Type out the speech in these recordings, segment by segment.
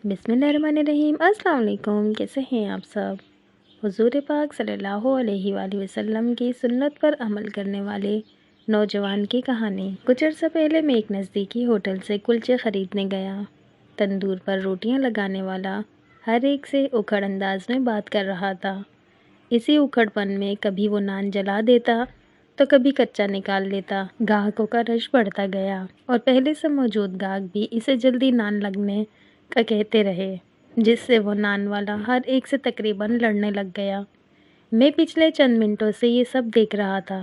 بسم اللہ الرحمن الرحیم۔ السلام علیکم، کیسے ہیں آپ سب؟ حضور پاک صلی اللہ علیہ وآلہ وسلم کی سنت پر عمل کرنے والے نوجوان کی کہانی۔ کچھ عرصہ پہلے میں ایک نزدیکی ہوٹل سے کلچے خریدنے گیا۔ تندور پر روٹیاں لگانے والا ہر ایک سے اکھڑ انداز میں بات کر رہا تھا۔ اسی اکھڑ پن میں کبھی وہ نان جلا دیتا تو کبھی کچا نکال لیتا۔ گاہکوں کا رش بڑھتا گیا اور پہلے سے موجود گاہک بھی اسے جلدی نان لگنے کا کہتے رہے، جس سے وہ نان والا ہر ایک سے تقریباً لڑنے لگ گیا۔ میں پچھلے چند منٹوں سے یہ سب دیکھ رہا تھا۔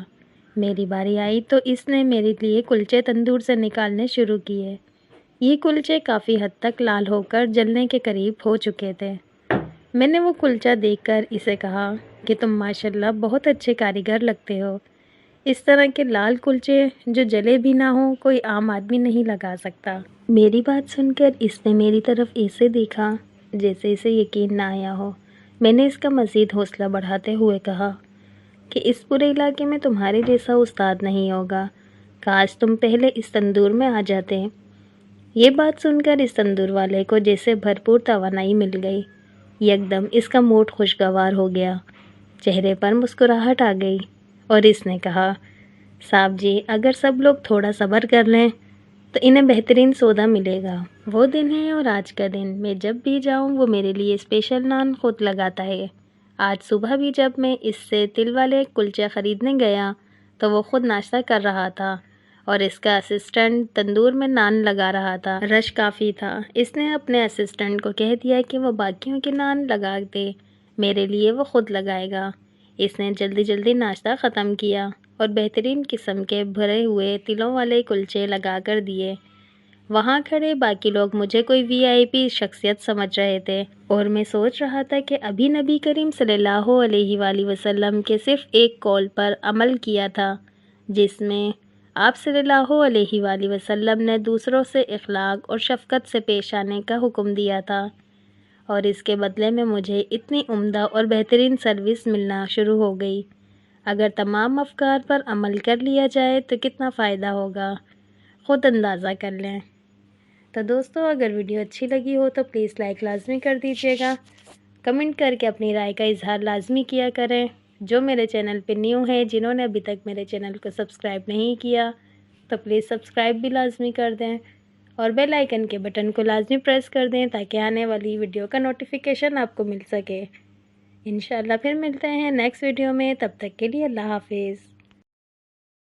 میری باری آئی تو اس نے میرے لیے کلچے تندور سے نکالنے شروع کیے۔ یہ کلچے کافی حد تک لال ہو کر جلنے کے قریب ہو چکے تھے۔ میں نے وہ کلچا دیکھ کر اسے کہا کہ تم ماشاءاللہ بہت اچھے کاریگر لگتے ہو۔ اس طرح کے لال کلچے جو جلے بھی نہ ہوں کوئی عام آدمی نہیں لگا سکتا۔ میری بات سن کر اس نے میری طرف ایسے دیکھا جیسے اسے یقین نہ آیا ہو۔ میں نے اس کا مزید حوصلہ بڑھاتے ہوئے کہا کہ اس پورے علاقے میں تمہارے جیسا استاد نہیں ہوگا، کاش تم پہلے اس تندور میں آ جاتے۔ یہ بات سن کر اس تندور والے کو جیسے بھرپور توانائی مل گئی۔ یکدم اس کا موڈ خوشگوار ہو گیا، چہرے پر مسکراہٹ آ گئی اور اس نے کہا، صاحب جی اگر سب لوگ تھوڑا صبر کر لیں تو انہیں بہترین سودا ملے گا۔ وہ دن ہے اور آج کا دن، میں جب بھی جاؤں وہ میرے لیے اسپیشل نان خود لگاتا ہے۔ آج صبح بھی جب میں اس سے تل والے کلچے خریدنے گیا تو وہ خود ناشتہ کر رہا تھا اور اس کا اسسٹنٹ تندور میں نان لگا رہا تھا۔ رش کافی تھا۔ اس نے اپنے اسسٹنٹ کو کہہ دیا کہ وہ باقیوں کے نان لگا دے، میرے لیے وہ خود لگائے گا۔ اس نے جلدی جلدی ناشتہ ختم کیا اور بہترین قسم کے بھرے ہوئے تلوں والے کلچے لگا کر دیے۔ وہاں کھڑے باقی لوگ مجھے کوئی VIP شخصیت سمجھ رہے تھے اور میں سوچ رہا تھا کہ ابھی نبی کریم صلی اللہ علیہ وآلہ وسلم کے صرف ایک قول پر عمل کیا تھا، جس میں آپ صلی اللہ علیہ وآلہ وسلم نے دوسروں سے اخلاق اور شفقت سے پیش آنے کا حکم دیا تھا، اور اس کے بدلے میں مجھے اتنی عمدہ اور بہترین سروس ملنا شروع ہو گئی۔ اگر تمام افکار پر عمل کر لیا جائے تو کتنا فائدہ ہوگا، خود اندازہ کر لیں۔ تو دوستو اگر ویڈیو اچھی لگی ہو تو پلیز لائک لازمی کر دیجیے گا، کمنٹ کر کے اپنی رائے کا اظہار لازمی کیا کریں۔ جو میرے چینل پہ نیو ہے، جنہوں نے ابھی تک میرے چینل کو سبسکرائب نہیں کیا تو پلیز سبسکرائب بھی لازمی کر دیں اور بیل آئیکن کے بٹن کو لازمی پریس کر دیں تاکہ آنے والی ویڈیو کا نوٹیفیکیشن آپ کو مل سکے۔ انشاءاللہ پھر ملتے ہیں نیکسٹ ویڈیو میں، تب تک کے لیے اللہ حافظ۔